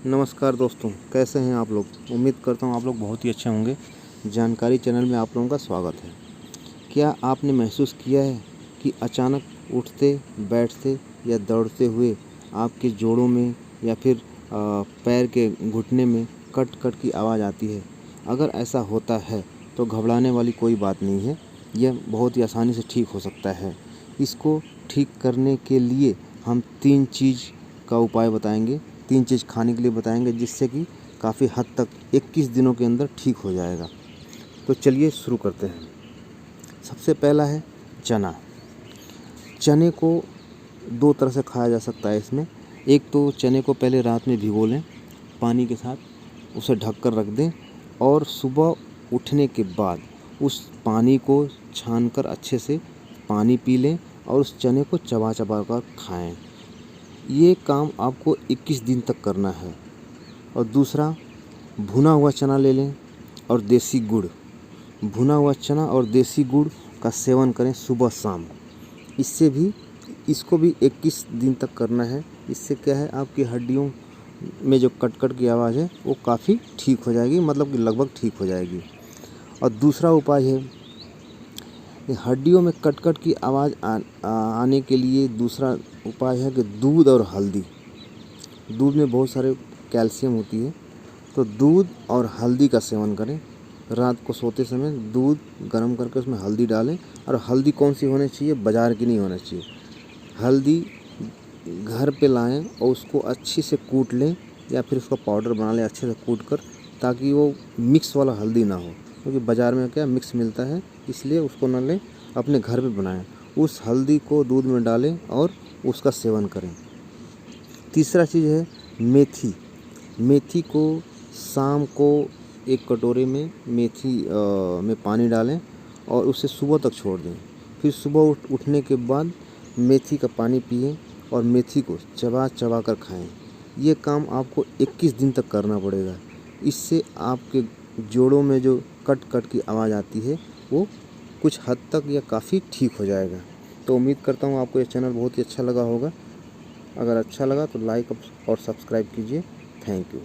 नमस्कार दोस्तों, कैसे हैं आप लोग। उम्मीद करता हूँ आप लोग बहुत ही अच्छे होंगे। जानकारी चैनल में आप लोगों का स्वागत है। क्या आपने महसूस किया है कि अचानक उठते, बैठते या दौड़ते हुए आपके जोड़ों में या फिर पैर के घुटने में कट कट की आवाज़ आती है। अगर ऐसा होता है तो घबराने वाली कोई बात नहीं है। यह बहुत ही आसानी से ठीक हो सकता है। इसको ठीक करने के लिए हम 3 चीज़ का उपाय बताएंगे, 3 चीज़ खाने के लिए बताएंगे, जिससे कि काफ़ी हद तक 21 दिनों के अंदर ठीक हो जाएगा। तो चलिए शुरू करते हैं। सबसे पहला है चना। चने को 2 तरह से खाया जा सकता है इसमें। एक तो चने को पहले रात में भिगो लें पानी के साथ, उसे ढक कर रख दें और सुबह उठने के बाद उस पानी को छान कर अच्छे से पानी पी लें और उस चने को चबा चबा कर खाएँ। ये काम आपको 21 दिन तक करना है। और दूसरा, भुना हुआ चना ले लें और देसी गुड़। भुना हुआ चना और देसी गुड़ का सेवन करें सुबह शाम। इसको भी 21 दिन तक करना है। इससे क्या है, आपकी हड्डियों में जो कट की आवाज़ है वो काफ़ी ठीक हो जाएगी, मतलब कि लगभग ठीक हो जाएगी। और दूसरा उपाय है, हड्डियों में कट की आवाज़ आने के लिए दूसरा उपाय है कि दूध और हल्दी। दूध में बहुत सारे कैल्शियम होती है, तो दूध और हल्दी का सेवन करें। रात को सोते समय दूध गर्म करके उसमें हल्दी डालें। और हल्दी कौन सी होनी चाहिए, बाज़ार की नहीं होना चाहिए। हल्दी घर पे लाएं और उसको अच्छे से कूट लें या फिर उसका पाउडर बना लें अच्छे से कूट कर, ताकि वो मिक्स वाला हल्दी ना हो, क्योंकि बाज़ार में क्या मिक्स मिलता है, इसलिए उसको ना लें, अपने घर पे बनाएं। उस हल्दी को दूध में डालें और उसका सेवन करें। तीसरा चीज़ है मेथी। मेथी को शाम को एक कटोरे में मेथी में पानी डालें और उसे सुबह तक छोड़ दें। फिर सुबह उठने के बाद मेथी का पानी पिएं और मेथी को चबा चबा कर खाएं। ये काम आपको 21 दिन तक करना पड़ेगा। इससे आपके जोड़ों में जो कट की आवाज़ आती है वो कुछ हद तक या काफ़ी ठीक हो जाएगा। तो उम्मीद करता हूँ आपको ये चैनल बहुत ही अच्छा लगा होगा। अगर अच्छा लगा तो लाइक और सब्सक्राइब कीजिए। Thank you.